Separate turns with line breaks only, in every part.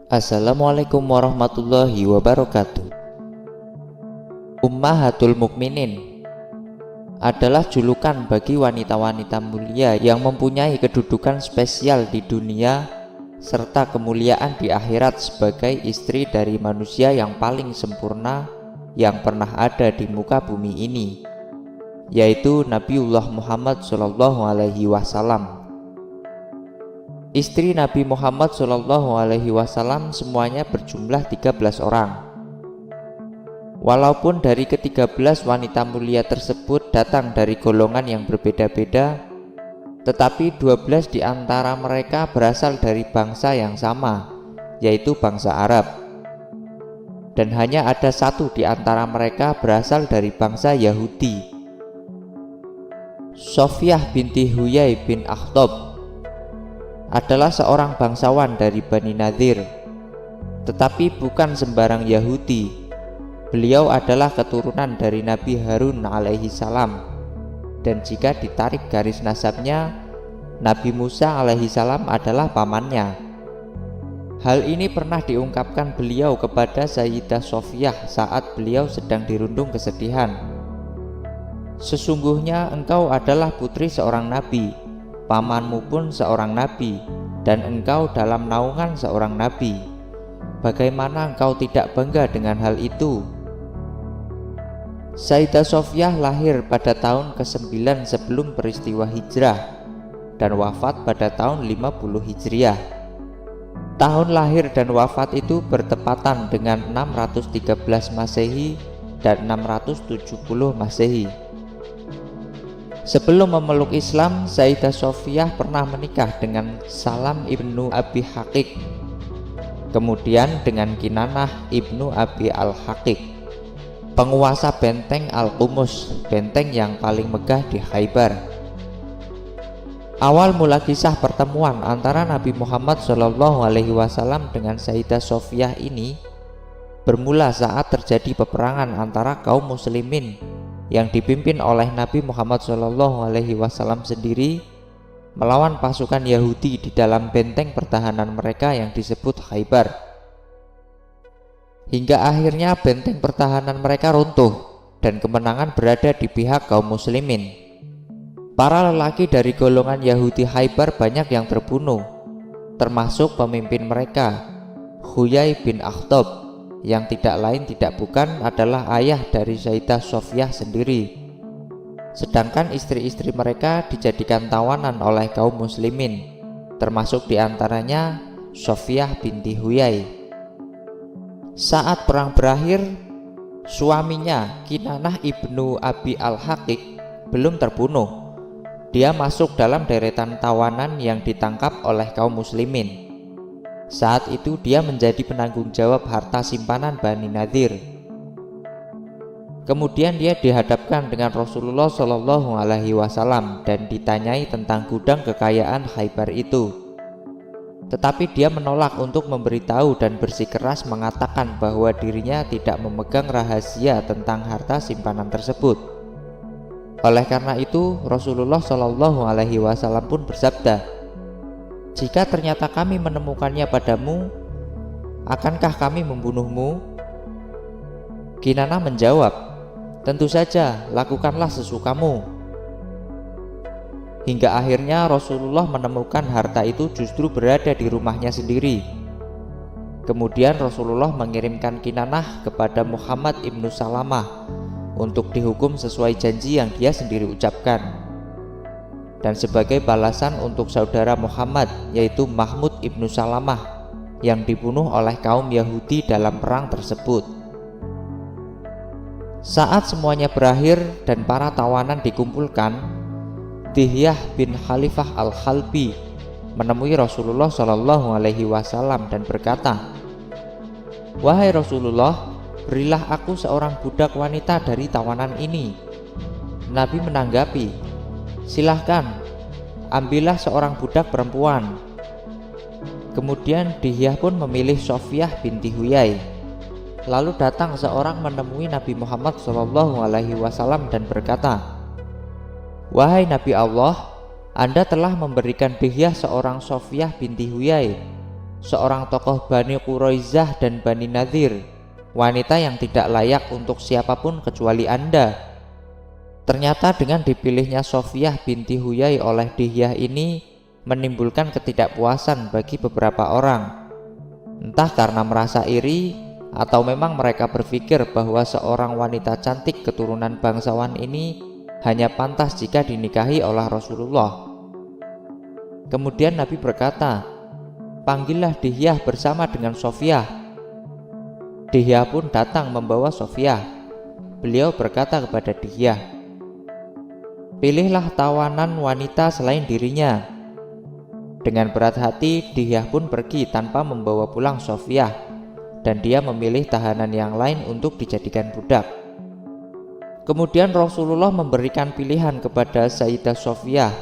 Assalamualaikum warahmatullahi wabarakatuh. Ummahatul Mukminin adalah julukan bagi wanita-wanita mulia yang mempunyai kedudukan spesial di dunia serta kemuliaan di akhirat sebagai istri dari manusia yang paling sempurna yang pernah ada di muka bumi ini, yaitu Nabiullah Muhammad SAW. Istri Nabi Muhammad SAW semuanya berjumlah 13 orang. Walaupun dari ke-13 wanita mulia tersebut datang dari golongan yang berbeda-beda, tetapi 12 di antara mereka berasal dari bangsa yang sama, yaitu bangsa Arab. Dan hanya ada satu di antara mereka berasal dari bangsa Yahudi. Sofiyah binti Huyai bin Akhtab adalah seorang bangsawan dari Bani Nadir, tetapi bukan sembarang Yahudi. Beliau adalah keturunan dari Nabi Harun alaihi salam, dan jika ditarik garis nasabnya, Nabi Musa alaihi salam adalah pamannya. Hal ini pernah diungkapkan beliau kepada Sayyidah Sofiyah saat beliau sedang dirundung kesedihan. Sesungguhnya engkau adalah putri seorang nabi, pamanmu pun seorang nabi, dan engkau dalam naungan seorang nabi. Bagaimana engkau tidak bangga dengan hal itu? Sayyidah Sofiyah lahir pada tahun ke-9 sebelum peristiwa hijrah dan wafat pada tahun 50 Hijriah. Tahun lahir dan wafat itu bertepatan dengan 613 Masehi dan 670 Masehi. Sebelum memeluk Islam, Sayyidah Sofiyah pernah menikah dengan Salam ibnu Abi Haqiq, kemudian dengan Kinanah ibnu Abi al-Haqiq, penguasa benteng Al-Qumus, benteng yang paling megah di Khaybar. Awal mula kisah pertemuan antara Nabi Muhammad SAW dengan Sayyidah Sofiyah ini bermula saat terjadi peperangan antara kaum muslimin yang dipimpin oleh Nabi Muhammad SAW sendiri melawan pasukan Yahudi di dalam benteng pertahanan mereka yang disebut Khaybar. Hingga akhirnya benteng pertahanan mereka runtuh dan kemenangan berada di pihak kaum muslimin. Para lelaki dari golongan Yahudi Khaybar banyak yang terbunuh, termasuk pemimpin mereka, Huyai bin Akhtab, yang tidak lain tidak bukan adalah ayah dari Sayyidah Sofiyah sendiri. Sedangkan istri-istri mereka dijadikan tawanan oleh kaum muslimin, termasuk diantaranya Sofiyah binti Huyai. Saat perang berakhir, suaminya Kinanah ibnu Abi al-Haqiq belum terbunuh. Dia masuk dalam deretan tawanan yang ditangkap oleh kaum muslimin. Saat itu dia menjadi penanggung jawab harta simpanan Bani Nadir. Kemudian dia dihadapkan dengan Rasulullah SAW dan ditanyai tentang gudang kekayaan Khaybar itu. Tetapi dia menolak untuk memberitahu dan bersikeras mengatakan bahwa dirinya tidak memegang rahasia tentang harta simpanan tersebut. Oleh karena itu Rasulullah SAW pun bersabda, "Jika ternyata kami menemukannya padamu, akankah kami membunuhmu?" Kinanah menjawab, "Tentu saja, lakukanlah sesukamu." Hingga akhirnya Rasulullah menemukan harta itu justru berada di rumahnya sendiri. Kemudian Rasulullah mengirimkan Kinanah kepada Muhammad ibnu Salamah untuk dihukum sesuai janji yang dia sendiri ucapkan. Dan sebagai balasan untuk saudara Muhammad, yaitu Mahmud ibnu Salamah, yang dibunuh oleh kaum Yahudi dalam perang tersebut. Saat semuanya berakhir dan para tawanan dikumpulkan, Dihyah bin Khalifah al-Khalbi menemui Rasulullah SAW dan berkata, "Wahai Rasulullah, berilah aku seorang budak wanita dari tawanan ini." Nabi menanggapi, "Silahkan, ambillah seorang budak perempuan." Kemudian Dihyah pun memilih Sofiyah binti Huyai. Lalu datang seorang menemui Nabi Muhammad SAW dan berkata, "Wahai Nabi Allah, Anda telah memberikan Dihyah seorang Sofiyah binti Huyai. seorang tokoh Bani Quraizah dan Bani Nadir, wanita yang tidak layak untuk siapapun kecuali Anda. Ternyata dengan dipilihnya Sofiyah binti Huyai oleh Dihyah ini menimbulkan ketidakpuasan bagi beberapa orang. Entah karena merasa iri atau memang mereka berpikir bahwa seorang wanita cantik keturunan bangsawan ini hanya pantas jika dinikahi oleh Rasulullah. Kemudian Nabi berkata, "Panggillah Dihyah bersama dengan Sofiyah." Dihyah pun datang membawa Sofiyah. Beliau berkata kepada Dihyah, "Pilihlah tawanan wanita selain dirinya." Dengan berat hati, Dihyah pun pergi tanpa membawa pulang Sofiyah, dan dia memilih tahanan yang lain untuk dijadikan budak. Kemudian Rasulullah memberikan pilihan kepada Sayyidah Sofiyah,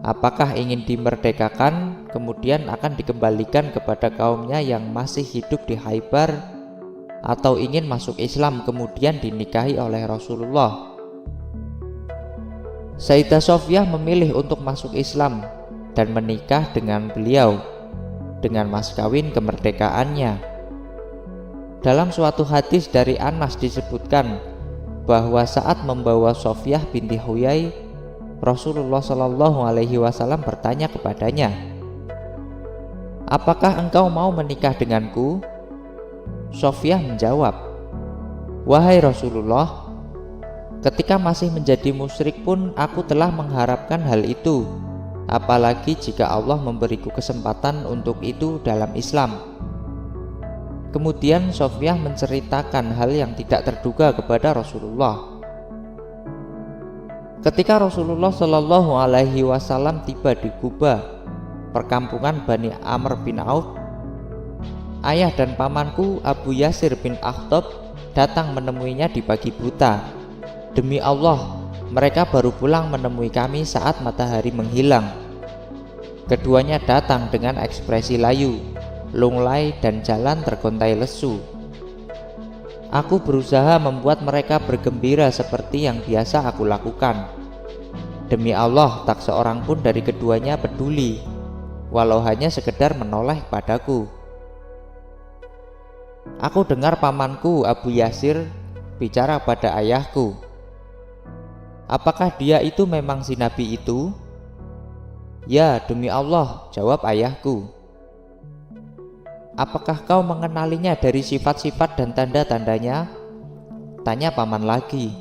apakah ingin dimerdekakan kemudian akan dikembalikan kepada kaumnya yang masih hidup di Khaybar, atau ingin masuk Islam kemudian dinikahi oleh Rasulullah. Sayyidah Sofiyah memilih untuk masuk Islam dan menikah dengan beliau dengan mas kawin kemerdekaannya. Dalam suatu hadis dari Anas disebutkan bahwa saat membawa Sofiyah binti Huyai, Rasulullah Shallallahu Alaihi Wasallam bertanya kepadanya, "Apakah engkau mau menikah denganku?" Sofiyah menjawab, "Wahai Rasulullah, ketika masih menjadi musyrik pun aku telah mengharapkan hal itu, apalagi jika Allah memberiku kesempatan untuk itu dalam Islam." Kemudian Sofiyah menceritakan hal yang tidak terduga kepada Rasulullah. Ketika Rasulullah Shallallahu Alaihi Wasallam tiba di Quba, perkampungan Bani Amr bin Auf, ayah dan pamanku Abu Yasir bin Akhtab datang menemuinya di pagi buta. Demi Allah, mereka baru pulang menemui kami saat matahari menghilang. Keduanya datang dengan ekspresi layu, lunglai, dan jalan tergontai lesu. Aku berusaha membuat mereka bergembira seperti yang biasa aku lakukan. Demi Allah, tak seorang pun dari keduanya peduli, walau hanya sekedar menoleh padaku. Aku dengar pamanku Abu Yasir bicara pada ayahku, "Apakah dia itu memang si Nabi itu?" "Ya, demi Allah," jawab ayahku. "Apakah kau mengenalinya dari sifat-sifat dan tanda-tandanya?" tanya paman lagi.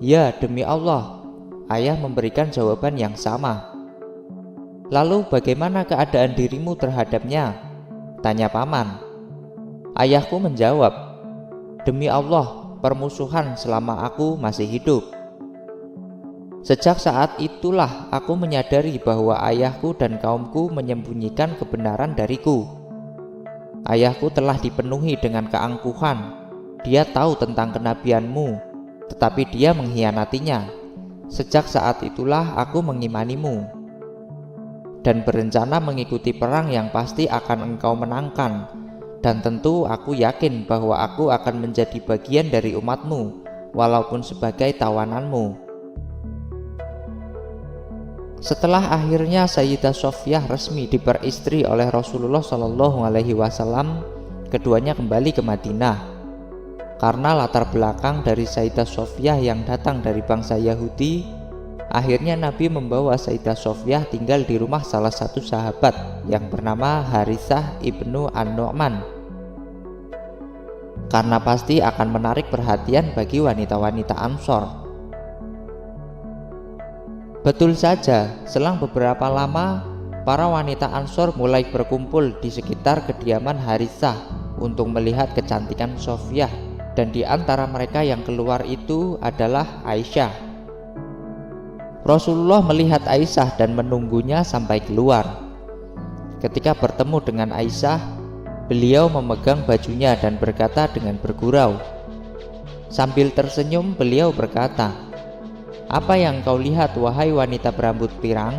"Ya, demi Allah," ayah memberikan jawaban yang sama. "Lalu bagaimana keadaan dirimu terhadapnya?" tanya paman. Ayahku menjawab, "Demi Allah, permusuhan selama aku masih hidup." Sejak saat itulah aku menyadari bahwa ayahku dan kaumku menyembunyikan kebenaran dariku. Ayahku telah dipenuhi dengan keangkuhan. Dia tahu tentang kenabianmu, tetapi dia mengkhianatinya. Sejak saat itulah aku mengimanimu dan berencana mengikuti perang yang pasti akan engkau menangkan. Dan tentu aku yakin bahwa aku akan menjadi bagian dari umatmu, walaupun sebagai tawananmu. Setelah akhirnya Sayyidah Sofiyah resmi diperistri oleh Rasulullah Shallallahu Alaihi Wasallam, keduanya kembali ke Madinah. Karena latar belakang dari Sayyidah Sofiyah yang datang dari bangsa Yahudi, akhirnya Nabi membawa Sayyidah Sofiyah tinggal di rumah salah satu sahabat yang bernama Harithah ibnu An-Nu'man, karena pasti akan menarik perhatian bagi wanita-wanita Ansor. Betul saja, selang beberapa lama, para wanita Ansor mulai berkumpul di sekitar kediaman Harithah untuk melihat kecantikan Sofiyah, dan di antara mereka yang keluar itu adalah Aisyah. Rasulullah melihat Aisyah dan menunggunya sampai keluar. Ketika bertemu dengan Aisyah, beliau memegang bajunya dan berkata dengan bergurau. Sambil tersenyum, beliau berkata, "Apa yang kau lihat, wahai wanita berambut pirang?"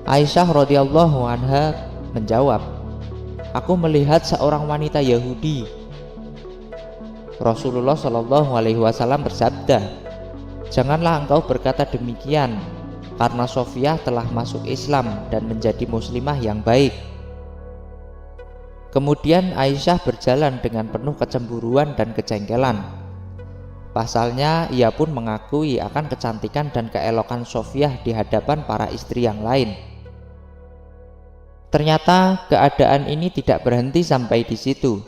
Aisyah radhiyallahu anha menjawab, "Aku melihat seorang wanita Yahudi." Rasulullah Shallallahu Alaihi Wasallam bersabda, "Janganlah engkau berkata demikian, karena Sofiyah telah masuk Islam dan menjadi muslimah yang baik." Kemudian Aisyah berjalan dengan penuh kecemburuan dan kejengkelan. Pasalnya ia pun mengakui akan kecantikan dan keelokan Sofiyah di hadapan para istri yang lain. Ternyata keadaan ini tidak berhenti sampai di situ.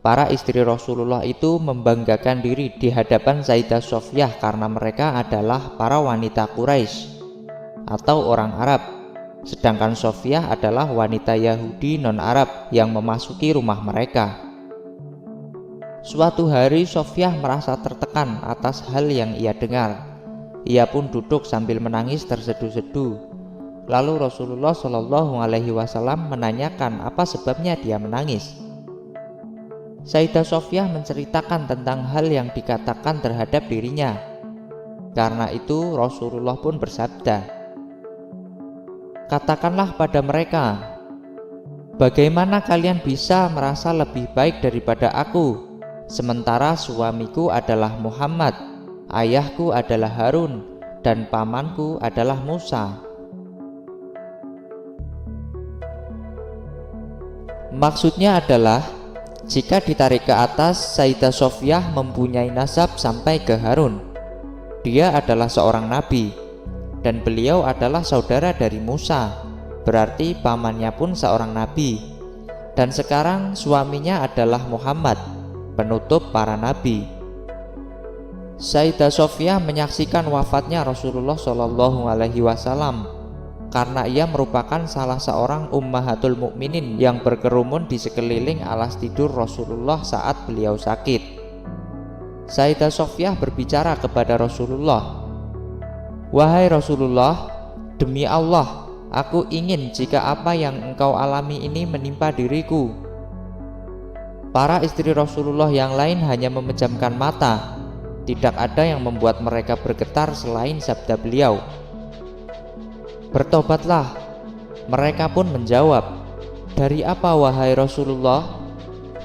Para istri Rasulullah itu membanggakan diri di hadapan Sayyidah Sofiyah karena mereka adalah para wanita Quraisy atau orang Arab, sedangkan Sofiyah adalah wanita Yahudi non-Arab yang memasuki rumah mereka. Suatu hari Sofiyah merasa tertekan atas hal yang ia dengar. Ia pun duduk sambil menangis terseduh-seduh. Lalu Rasulullah Shallallahu Alaihi Wasallam menanyakan apa sebabnya dia menangis. Sayyidah Sofiyah menceritakan tentang hal yang dikatakan terhadap dirinya. Karena itu Rasulullah pun bersabda, "Katakanlah pada mereka, bagaimana kalian bisa merasa lebih baik daripada aku, sementara suamiku adalah Muhammad, ayahku adalah Harun, dan pamanku adalah Musa." Maksudnya adalah, jika ditarik ke atas, Sayyidah Sofiyah mempunyai nasab sampai ke Harun. Dia adalah seorang nabi, dan beliau adalah saudara dari Musa, berarti pamannya pun seorang nabi. Dan sekarang suaminya adalah Muhammad, penutup para nabi. Sayyidah Sofiyah menyaksikan wafatnya Rasulullah Shallallahu Alaihi Wasallam karena ia merupakan salah seorang ummahatul mukminin yang berkerumun di sekeliling alas tidur Rasulullah saat beliau sakit. Sayyidah Sofiyah berbicara kepada Rasulullah, "Wahai Rasulullah, demi Allah, aku ingin jika apa yang engkau alami ini menimpa diriku." Para istri Rasulullah yang lain hanya memejamkan mata. Tidak ada yang membuat mereka bergetar selain sabda beliau, "Bertobatlah." Mereka pun menjawab, "Dari apa wahai Rasulullah?"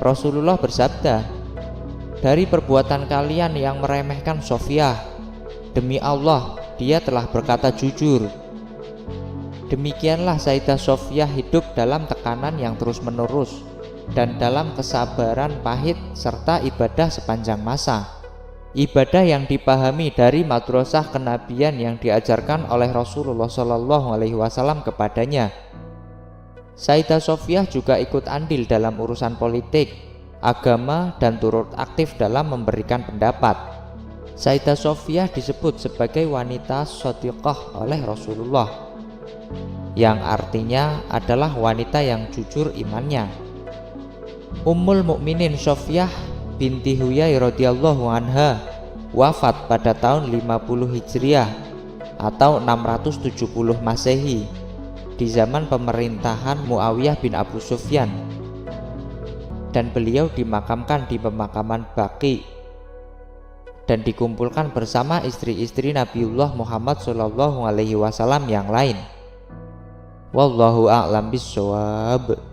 Rasulullah bersabda, "Dari perbuatan kalian yang meremehkan Sofiyah. Demi Allah, dia telah berkata jujur." Demikianlah Sayyidah Sofiyah hidup dalam tekanan yang terus-menerus dan dalam kesabaran pahit serta ibadah sepanjang masa. Ibadah yang dipahami dari madrasah kenabian yang diajarkan oleh Rasulullah Shallallahu Alaihi Wasallam kepadanya. Sayyidah Sofiyah juga ikut andil dalam urusan politik, agama, dan turut aktif dalam memberikan pendapat. Sayyidah Sofiyah disebut sebagai wanita shodiqah oleh Rasulullah, yang artinya adalah wanita yang jujur imannya. Ummul Mukminin Sofiyah binti Huyai radhiyallahu anha wafat pada tahun 50 Hijriah atau 670 Masehi di zaman pemerintahan Muawiyah bin Abu Sufyan, dan beliau dimakamkan di pemakaman Baqi dan dikumpulkan bersama istri-istri Nabiullah Muhammad SAW yang lain. Wallahu a'lam bishawab.